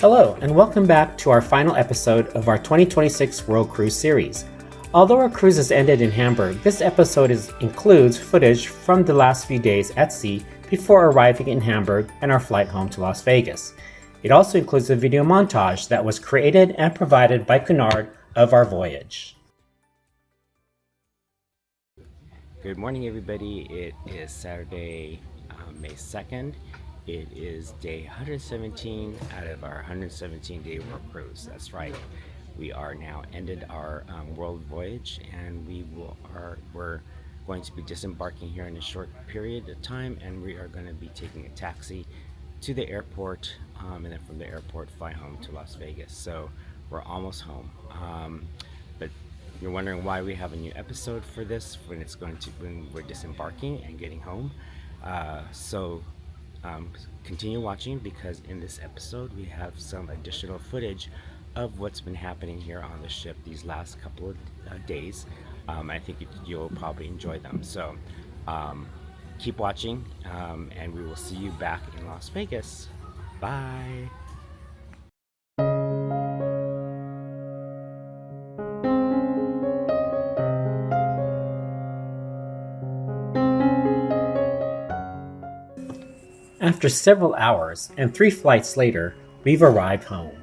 Hello, and welcome back to our final episode of our 2026 World Cruise series. Although our cruise has ended in Hamburg, this episode includes footage from the last few days at sea before arriving in Hamburg and our flight home to Las Vegas. It also includes a video montage that was created and provided by Cunard of our voyage. Good morning, everybody. It is Saturday, May 2nd. It is day 117 out of our 117-day world cruise. That's right. We are now ended our world voyage, and we're going to be disembarking here in a short period of time, and we are going to be taking a taxi to the airport, and then from the airport fly home to Las Vegas. So we're almost home. But you're wondering why we have a new episode for this when we're disembarking and getting home. Continue watching, because in this episode we have some additional footage of what's been happening here on the ship these last couple of days. I think you'll probably enjoy them. So keep watching, and we will see you back in Las Vegas. Bye. After several hours and 3 flights later, we've arrived home.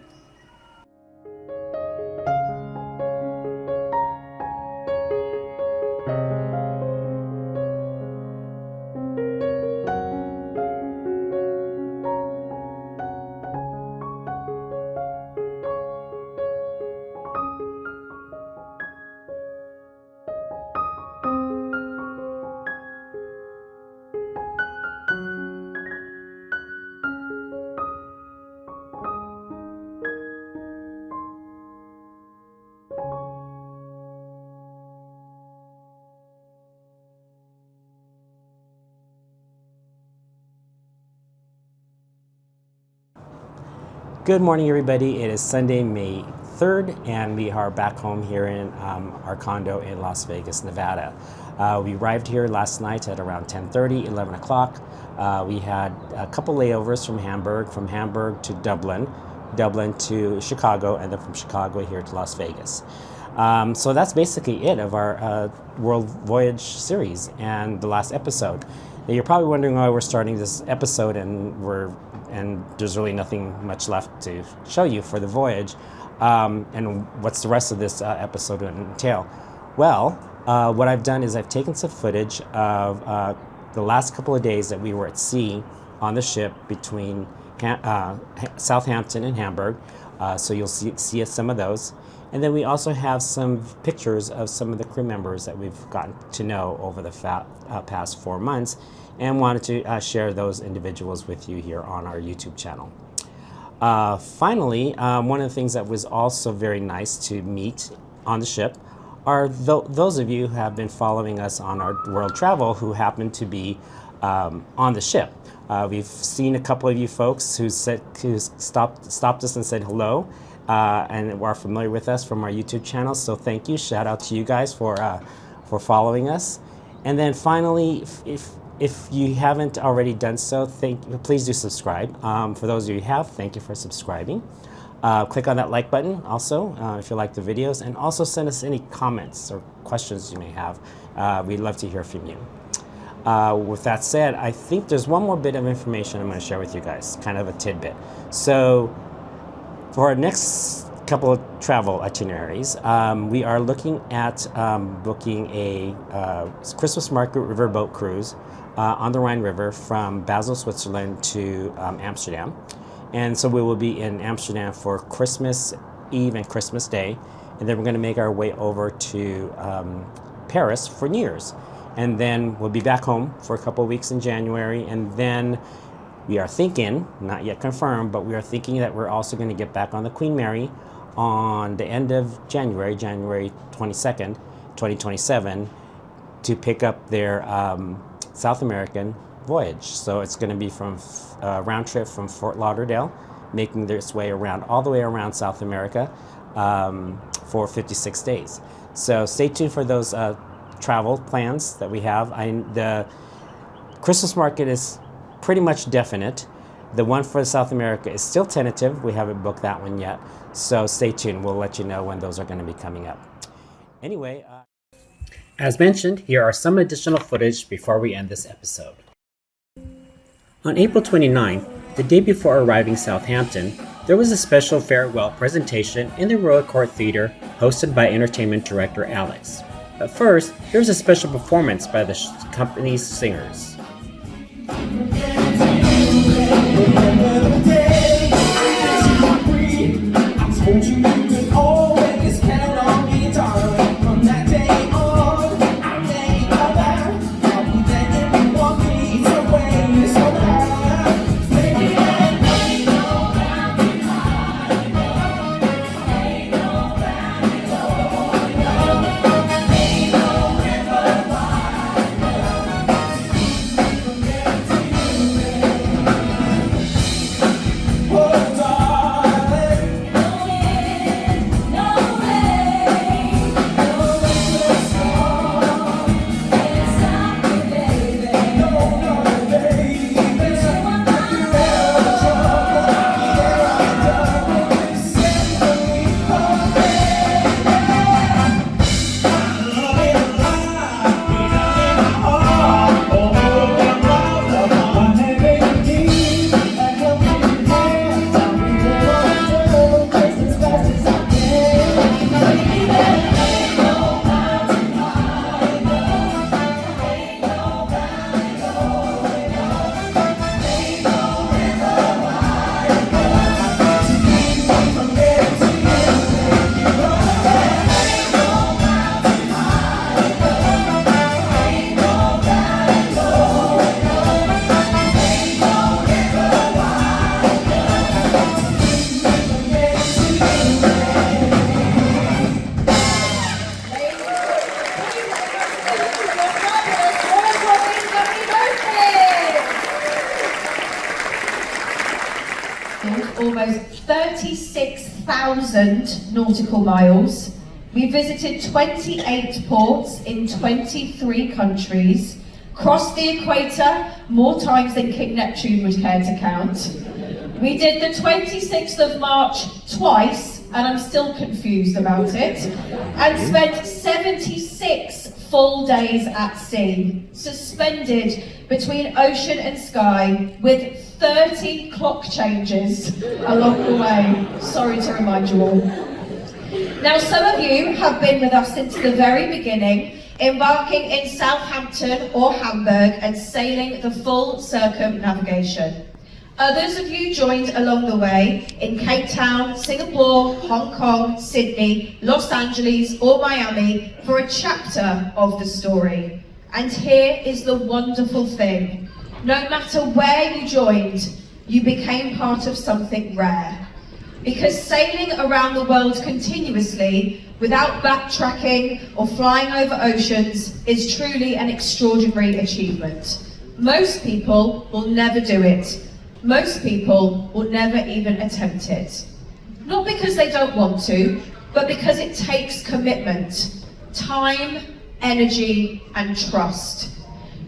Good morning, everybody. It is Sunday, May 3rd, and we are back home here in our condo in Las Vegas, Nevada. We arrived here last night at around 10:30, 11 o'clock. We had a couple layovers from Hamburg to Dublin to Chicago, and then from Chicago here to Las Vegas. So that's basically it of our World Voyage series and the last episode. Now, you're probably wondering why we're starting this episode and there's really nothing much left to show you for the voyage, and what's the rest of this episode going to entail. Well, what I've done is I've taken some footage of the last couple of days that we were at sea on the ship between Southampton and Hamburg, so you'll see some of those. And then we also have some pictures of some of the crew members that we've gotten to know over the past 4 months, and wanted to share those individuals with you here on our YouTube channel. Finally, one of the things that was also very nice to meet on the ship are those of you who have been following us on our world travel who happen to be on the ship. We've seen a couple of you folks who stopped us and said hello, and are familiar with us from our YouTube channel. So thank you. Shout out to you guys for following us. And then finally, if you haven't already done so, please do subscribe. For those of you who have, thank you for subscribing. Click on that like button also if you like the videos, and also send us any comments or questions you may have. We'd love to hear from you. With that said, I think there's one more bit of information I'm going to share with you guys, kind of a tidbit. So for our next couple of travel itineraries, we are looking at booking a Christmas market riverboat cruise on the Rhine River from Basel, Switzerland to Amsterdam. And so we will be in Amsterdam for Christmas Eve and Christmas Day, and then we're going to make our way over to Paris for New Year's. And then we'll be back home for a couple of weeks in January, and then we are thinking, not yet confirmed, but we are thinking that we're also going to get back on the Queen Mary on the end of January 22nd, 2027, to pick up their South American voyage. So it's going to be from round trip from Fort Lauderdale making its way around, all the way around South America for 56 days. So stay tuned for those travel plans that we have. The Christmas market is pretty much definite. The one for South America is still tentative. We haven't booked that one yet. So stay tuned. We'll let you know when those are going to be coming up. Anyway. As mentioned, here are some additional footage before we end this episode. On April 29th, the day before arriving Southampton, there was a special farewell presentation in the Royal Court Theatre hosted by entertainment director Alex. But first, here's a special performance by the company's singers. Almost 36,000 nautical miles. We visited 28 ports in 23 countries, crossed the equator more times than King Neptune would care to count. We did the 26th of March twice, and I'm still confused about it, and spent 76 full days at sea, suspended between ocean and sky, with 30 clock changes along the way. Sorry to remind you all. Now, some of you have been with us since the very beginning, embarking in Southampton or Hamburg and sailing the full circumnavigation. Others of you joined along the way in Cape Town, Singapore, Hong Kong, Sydney, Los Angeles or Miami for a chapter of the story. And here is the wonderful thing. No matter where you joined, you became part of something rare. Because sailing around the world continuously, without backtracking or flying over oceans, is truly an extraordinary achievement. Most people will never do it. Most people will never even attempt it. Not because they don't want to, but because it takes commitment, time, energy, and trust.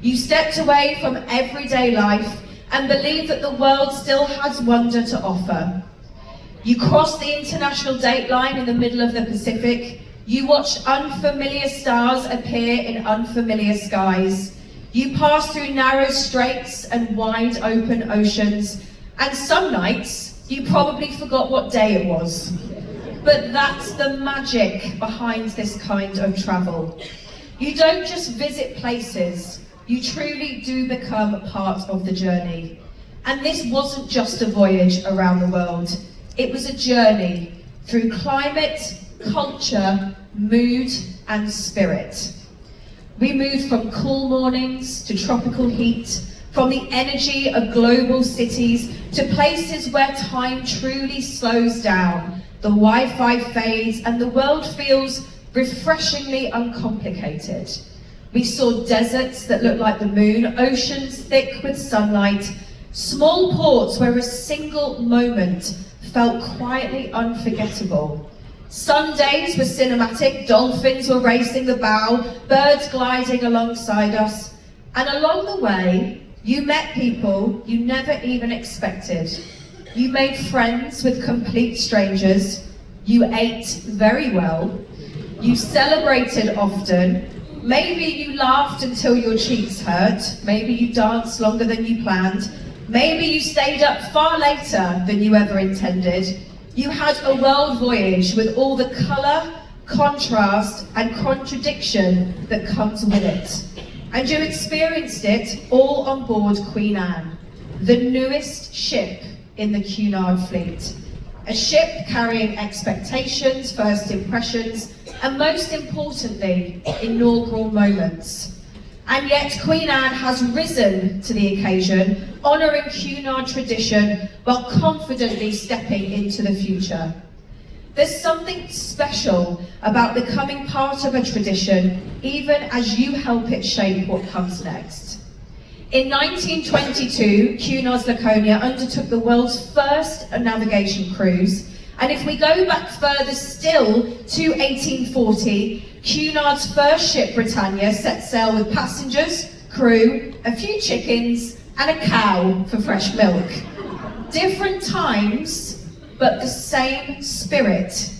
You stepped away from everyday life and believe that the world still has wonder to offer. You crossed the international date line in the middle of the Pacific. You watched unfamiliar stars appear in unfamiliar skies. You passed through narrow straits and wide open oceans. And some nights, you probably forgot what day it was. But that's the magic behind this kind of travel. You don't just visit places, you truly do become part of the journey. And this wasn't just a voyage around the world. It was a journey through climate, culture, mood, and spirit. We moved from cool mornings to tropical heat, from the energy of global cities to places where time truly slows down, the Wi-Fi fades, and the world feels refreshingly uncomplicated. We saw deserts that looked like the moon, oceans thick with sunlight, Small ports where a single moment felt quietly unforgettable. Sundays were cinematic, dolphins were racing the bow, birds gliding alongside us, and along the way, you met people you never even expected. You made friends with complete strangers, you ate very well, you celebrated often, maybe you laughed until your cheeks hurt, maybe you danced longer than you planned, maybe you stayed up far later than you ever intended. You had a world voyage with all the colour, contrast and contradiction that comes with it. And you experienced it all on board Queen Anne, the newest ship in the Cunard fleet. A ship carrying expectations, first impressions, and most importantly, inaugural moments. And yet Queen Anne has risen to the occasion, honouring Cunard tradition while confidently stepping into the future. There's something special about becoming part of a tradition, even as you help it shape what comes next. In 1922, Cunard's Laconia undertook the world's first navigation cruise, and if we go back further still to 1840, Cunard's first ship, Britannia, set sail with passengers, crew, a few chickens, and a cow for fresh milk. Different times, but the same spirit.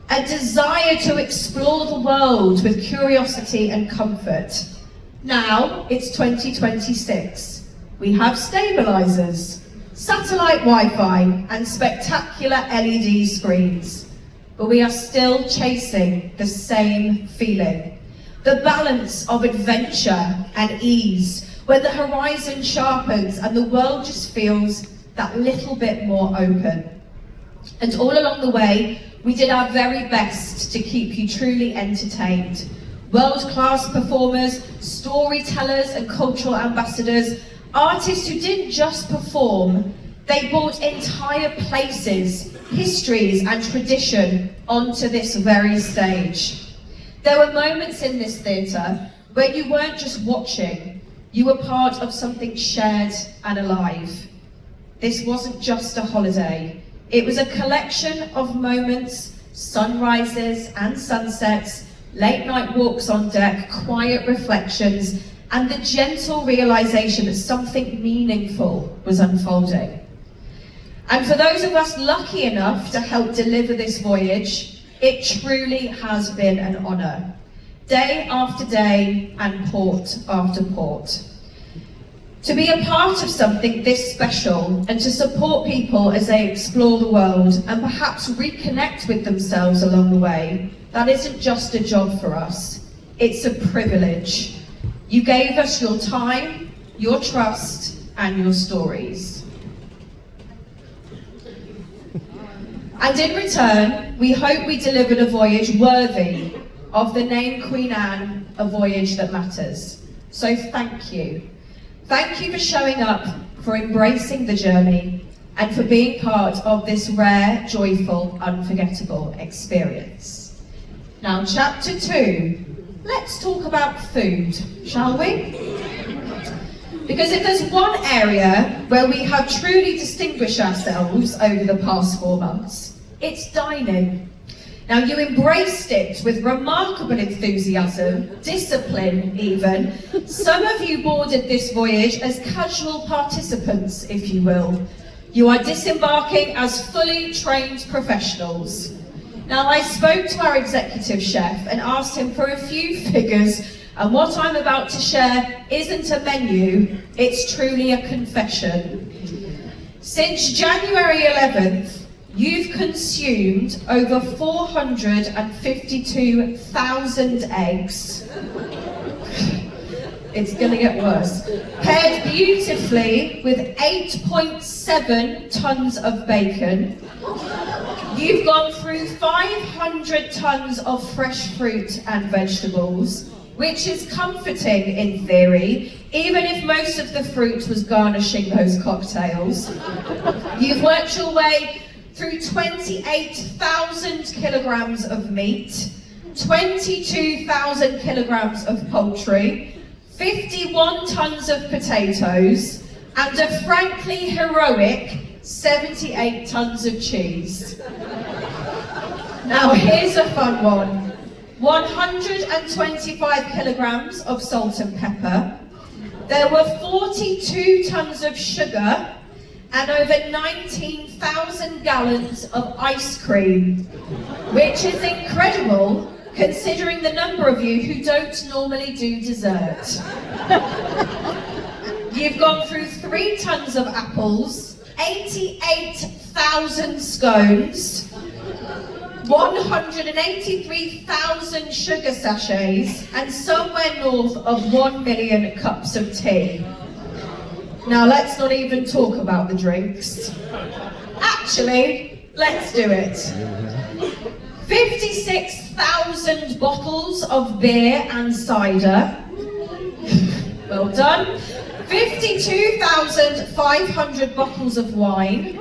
A desire to explore the world with curiosity and comfort. Now it's 2026. We have stabilizers, satellite Wi-Fi, and spectacular LED screens. But we are still chasing the same feeling. The balance of adventure and ease, when the horizon sharpens and the world just feels that little bit more open. And all along the way, we did our very best to keep you truly entertained. World-class performers, storytellers and cultural ambassadors, artists who didn't just perform, they brought entire places, histories and tradition onto this very stage. There were moments in this theatre where you weren't just watching, you were part of something shared and alive. This wasn't just a holiday, it was a collection of moments, sunrises and sunsets, late night walks on deck, quiet reflections, and the gentle realization that something meaningful was unfolding. And for those of us lucky enough to help deliver this voyage, it truly has been an honor. Day after day and port after port. To be a part of something this special and to support people as they explore the world and perhaps reconnect with themselves along the way, that isn't just a job for us, it's a privilege. You gave us your time, your trust, and your stories. And in return, we hope we delivered a voyage worthy of the name Queen Anne, a voyage that matters. So thank you. Thank you for showing up, for embracing the journey, and for being part of this rare, joyful, unforgettable experience. Now, chapter 2, let's talk about food, shall we? Because if there's one area where we have truly distinguished ourselves over the past 4 months, it's dining. Now, you embraced it with remarkable enthusiasm, discipline even. Some of you boarded this voyage as casual participants, if you will. You are disembarking as fully trained professionals. Now, I spoke to our executive chef and asked him for a few figures, and what I'm about to share isn't a menu, it's truly a confession. Since January 11th, you've consumed over 452,000 eggs. It's gonna get worse. Paired beautifully with 8.7 tons of bacon. You've gone through 500 tons of fresh fruit and vegetables, which is comforting in theory, even if most of the fruit was garnishing those cocktails. You've worked your way through 28,000 kilograms of meat, 22,000 kilograms of poultry, 51 tons of potatoes, and a frankly heroic 78 tons of cheese. Now here's a fun one. 125 kilograms of salt and pepper. There were 42 tons of sugar and over 19,000 gallons of ice cream, which is incredible considering the number of you who don't normally do dessert. You've gone through 3 tons of apples, 88,000 scones, 183,000 sugar sachets, and somewhere north of 1 million cups of tea. Now let's not even talk about the drinks. Actually, let's do it. 56,000 bottles of beer and cider. Well done. 52,500 bottles of wine.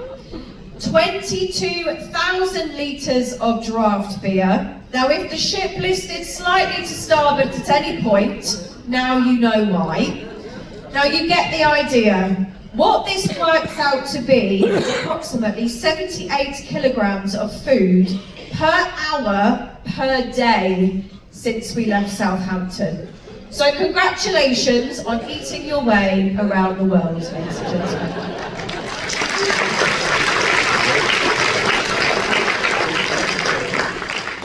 22,000 litres of draft beer. Now if the ship listed slightly to starboard at any point, now you know why. Now you get the idea. What this works out to be is approximately 78 kilograms of food per hour per day since we left Southampton. So congratulations on eating your way around the world, ladies and gentlemen.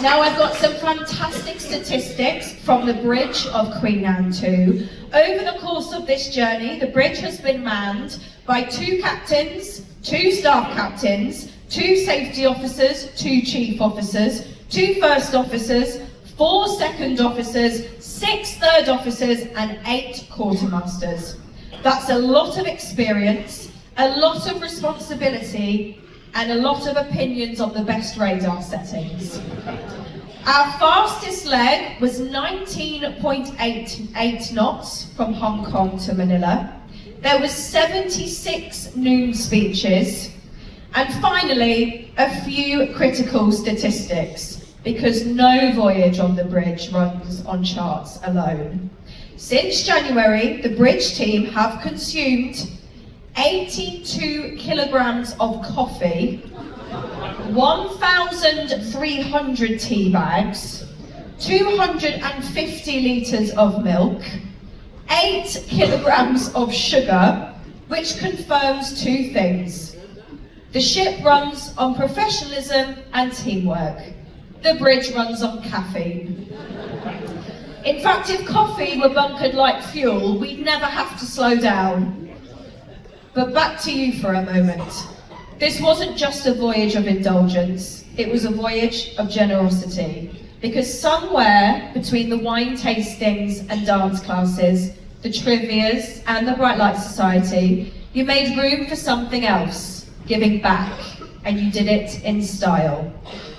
Now I've got some fantastic statistics from the bridge of Queen Anne 2. Over the course of this journey, the bridge has been manned by 2 captains, 2 staff captains, 2 safety officers, 2 chief officers, 2 first officers, 4 second officers, 6 third officers, and 8 quartermasters. That's a lot of experience, a lot of responsibility, and a lot of opinions on the best radar settings. Our fastest leg was 19.88 knots from Hong Kong to Manila. There was 76 noon speeches. And finally, a few critical statistics, because no voyage on the bridge runs on charts alone. Since January, the bridge team have consumed 82 kilograms of coffee, 1,300 tea bags, 250 litres of milk, 8 kilograms of sugar, which confirms 2 things. The ship runs on professionalism and teamwork. The bridge runs on caffeine. In fact, if coffee were bunkered like fuel, we'd never have to slow down. But back to you for a moment. This wasn't just a voyage of indulgence, it was a voyage of generosity. Because somewhere between the wine tastings and dance classes, the trivias and the Bright Light Society, you made room for something else, giving back, and you did it in style.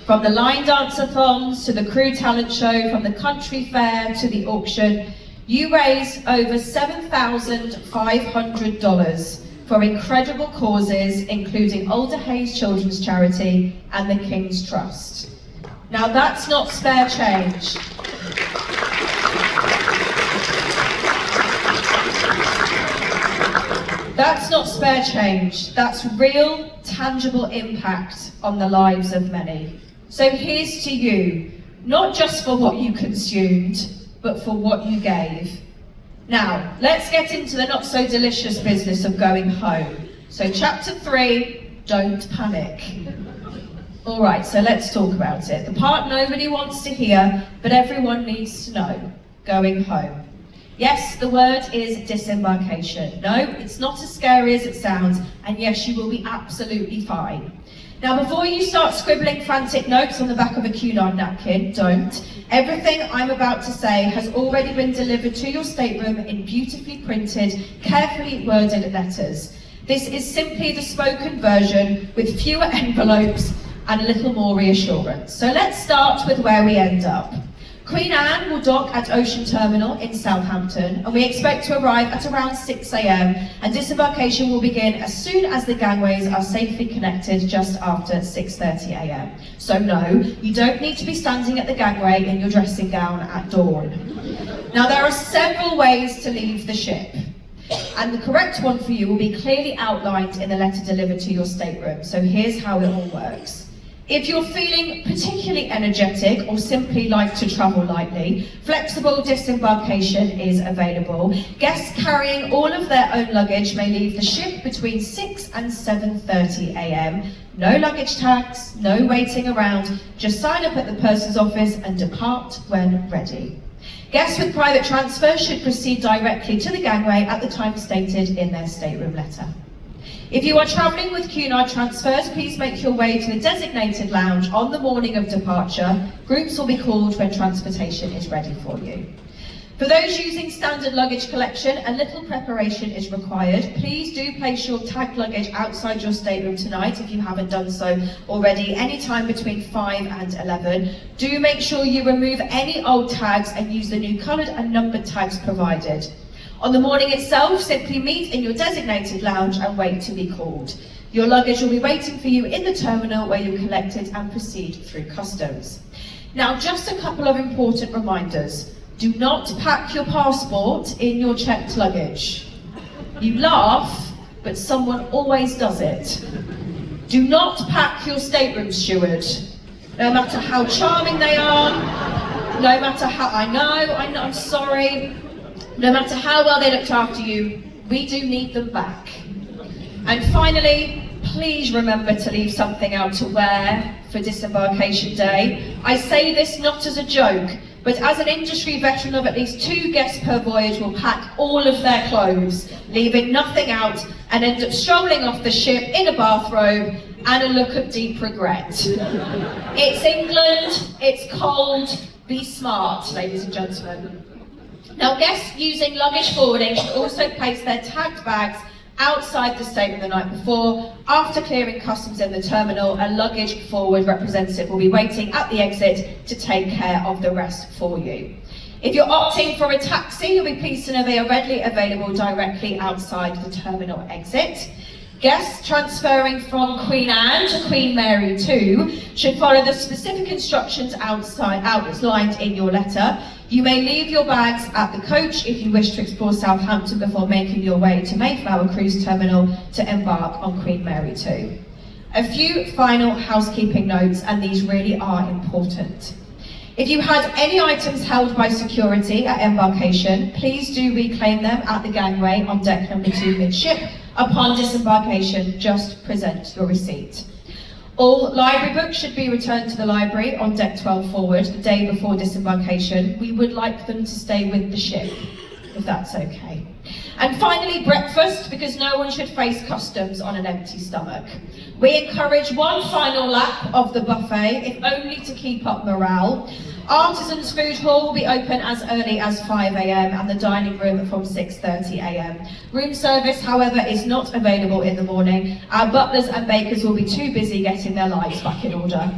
From the line dance-a-thons to the crew talent show, from the country fair to the auction, you raised over $7,500 for incredible causes, including Alder Hayes Children's Charity and the King's Trust. Now that's not spare change. That's not spare change. That's real, tangible impact on the lives of many. So here's to you, not just for what you consumed, but for what you gave. Now, let's get into the not so delicious business of going home. So chapter 3, don't panic. All right, so let's talk about it. The part nobody wants to hear, but everyone needs to know, going home. Yes, the word is disembarkation. No, it's not as scary as it sounds, and yes, you will be absolutely fine. Now, before you start scribbling frantic notes on the back of a cunard napkin, don't. Everything I'm about to say has already been delivered to your stateroom in beautifully printed, carefully worded letters. This is simply the spoken version with fewer envelopes and a little more reassurance. So let's start with where we end up. Queen Anne will dock at Ocean Terminal in Southampton, and we expect to arrive at around 6 a.m, and disembarkation will begin as soon as the gangways are safely connected just after 6:30 a.m. So no, you don't need to be standing at the gangway in your dressing gown at dawn. Now there are several ways to leave the ship. And the correct one for you will be clearly outlined in the letter delivered to your stateroom. So here's how it all works. If you're feeling particularly energetic or simply like to travel lightly, flexible disembarkation is available. Guests carrying all of their own luggage may leave the ship between 6 and 7:30 a.m. No luggage tags, no waiting around, just sign up at the purser's office and depart when ready. Guests with private transfer should proceed directly to the gangway at the time stated in their stateroom letter. If you are travelling with Cunard transfers, please make your way to the designated lounge on the morning of departure. Groups will be called when transportation is ready for you. For those using standard luggage collection, a little preparation is required. Please do place your tagged luggage outside your stateroom tonight if you haven't done so already, any time between 5 and 11. Do make sure you remove any old tags and use the new coloured and numbered tags provided. On the morning itself, simply meet in your designated lounge and wait to be called. Your luggage will be waiting for you in the terminal where you collect it and proceed through customs. Now, just a couple of important reminders. Do not pack your passport in your checked luggage. You laugh, but someone always does it. Do not pack your stateroom steward. No matter how charming they are, no matter how, I know, I'm sorry, no matter how well they looked after you, we do need them back. And finally, please remember to leave something out to wear for disembarkation day. I say this not as a joke, but as an industry veteran of at least 2 guests per voyage will pack all of their clothes, leaving nothing out, and end up strolling off the ship in a bathrobe and a look of deep regret. It's England, it's cold, be smart, ladies and gentlemen. Now, guests using luggage forwarding should also place their tagged bags outside the stateroom the night before. After clearing customs in the terminal, a luggage forward representative will be waiting at the exit to take care of the rest for you. If you're opting for a taxi, you'll be pleased to know they are readily available directly outside the terminal exit. Guests transferring from Queen Anne to Queen Mary 2 should follow the specific instructions outlined in your letter. You may leave your bags at the coach if you wish to explore Southampton before making your way to Mayflower Cruise Terminal to embark on Queen Mary 2. A few final housekeeping notes, and these really are important. If you had any items held by security at embarkation, please do reclaim them at the gangway on deck number 2 midship. Upon disembarkation, just present your receipt. All library books should be returned to the library on deck 12 forward the day before disembarkation. We would like them to stay with the ship, if that's okay. And finally, breakfast, because no one should face customs on an empty stomach. We encourage one final lap of the buffet, if only to keep up morale. Artisans Food Hall will be open as early as 5 a.m. and the dining room from 6:30 a.m. Room service, however, is not available in the morning. Our butlers and bakers will be too busy getting their lives back in order.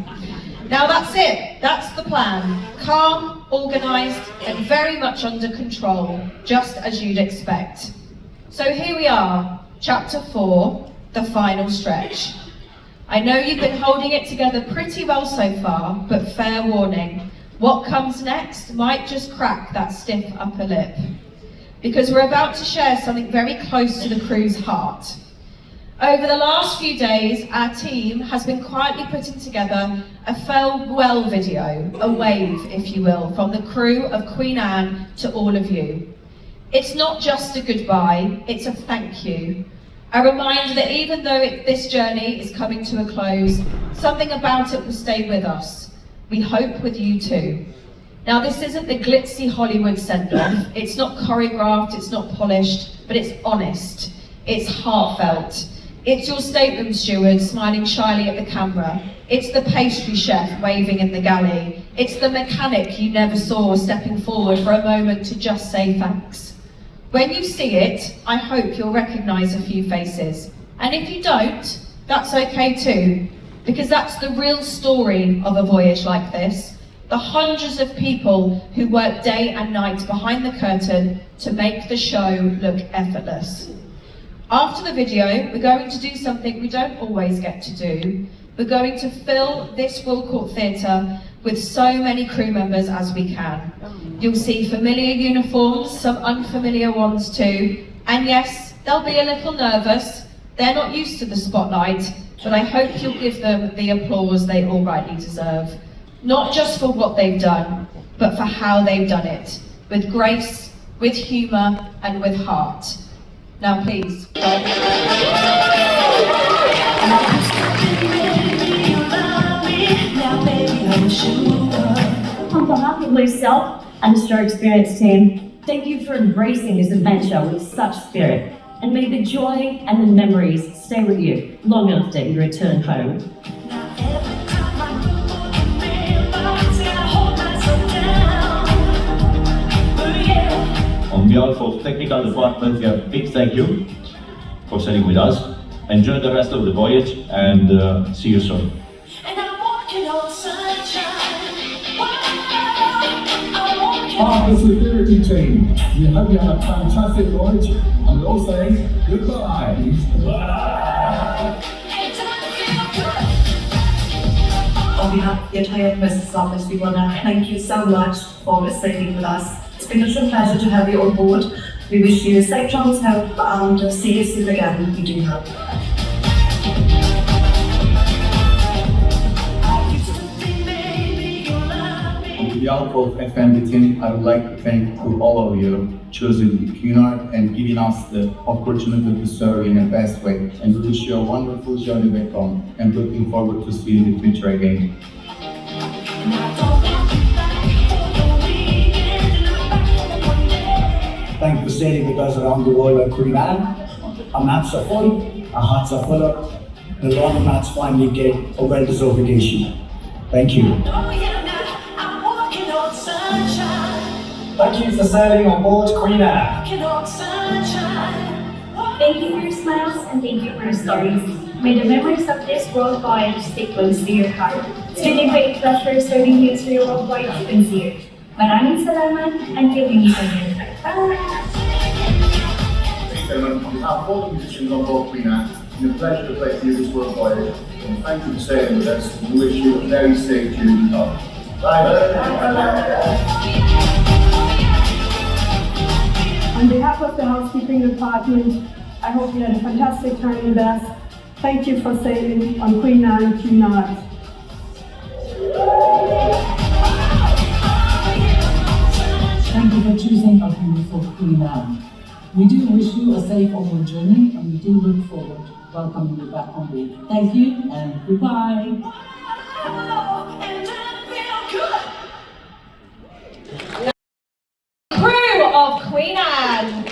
Now that's it, that's the plan. Calm, organised and very much under control, just as you'd expect. So here we are, chapter 4, the final stretch. I know you've been holding it together pretty well so far, but fair warning, what comes next might just crack that stiff upper lip. Because we're about to share something very close to the crew's heart. Over the last few days, our team has been quietly putting together a farewell video, a wave, if you will, from the crew of Queen Anne to all of you. It's not just a goodbye, it's a thank you. A reminder that even though this journey is coming to a close, something about it will stay with us. We hope with you too. Now, this isn't the glitzy Hollywood send-off. It's not choreographed, it's not polished, but it's honest. It's heartfelt. It's your stateroom steward smiling shyly at the camera. It's the pastry chef waving in the galley. It's the mechanic you never saw stepping forward for a moment to just say thanks. When you see it, I hope you'll recognise a few faces. And if you don't, that's okay too, because that's the real story of a voyage like this. The hundreds of people who work day and night behind the curtain to make the show look effortless. After the video, we're going to do something we don't always get to do. We're going to fill this Royal Court Theatre with so many crew members as we can. You'll see familiar uniforms, some unfamiliar ones too, And yes, they'll be a little nervous. They're not used to the spotlight, but I hope you'll give them the applause they all rightly deserve. Not just for what they've done, but for how they've done it. With grace, with humour, and with heart. Now please. On behalf of myself and the Star Experience team, thank you for embracing this adventure with such spirit, and may the joy and the memories stay with you long after you return home. On behalf of technical department, we have a big thank you for sailing with us. Enjoy the rest of the voyage and see you soon. Our security team, we hope you have a fantastic voyage, and we all say goodbye. On behalf of the entire Mrs. Office, we want to thank you so much for sailing with us. It's been a true pleasure to have you on board. We wish you safe travels home and see you soon again. We do hope. On behalf of FMB team, I would like to thank to all of you choosing Cunard and giving us the opportunity to serve in the best way. And we wish you a wonderful journey back home and looking forward to see you in the future again. Thank you for sailing with us around the world at Cunard. Our maps are full, our hearts are full up. The laundromats finally get a well-deserved vacation. Thank you. Thank you for sailing on board Cunard. Thank you for your smiles and thank you for your stories. May the memories of this world voyage stay close to your heart. It's been a great pleasure serving you through your world voyage here. Maraming salamat until we meet again. Bye! Gentlemen, on behalf of all the musicians on board Cunard, it's been a pleasure to play to you this world voyage. And thank you for sailing with us. We wish you a very safe journey home. On behalf of the housekeeping department, I hope you had a fantastic time with us. Thank you for sailing on Queen Cunard. Thank you for choosing our beautiful Cunard. We do wish you a safe onward journey, and we do look forward to welcoming you back on board. Thank you and goodbye. Crew of Queen Anne.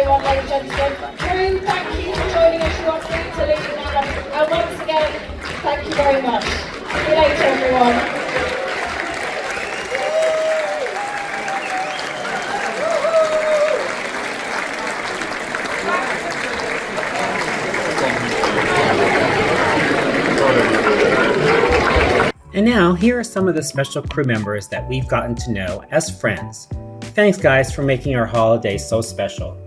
everyone, ladies and gentlemen. Crew, thank you for joining us. You are free to leave now. And once again, thank you very much. See you later, everyone. And now, here are some of the special crew members that we've gotten to know as friends. Thanks guys for making our holiday so special.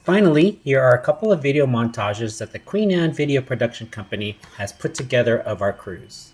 Finally, here are a couple of video montages that the Queen Anne Video Production Company has put together of our cruise.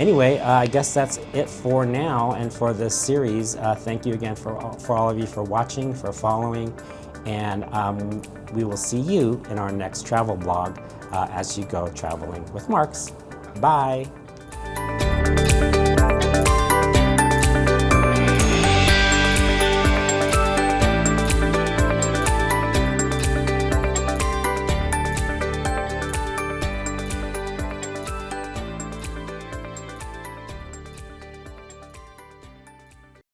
Anyway, I guess that's it for now and for this series. Thank you again for all of you for watching, for following, and we will see you in our next travel blog as you go traveling with Marks. Bye.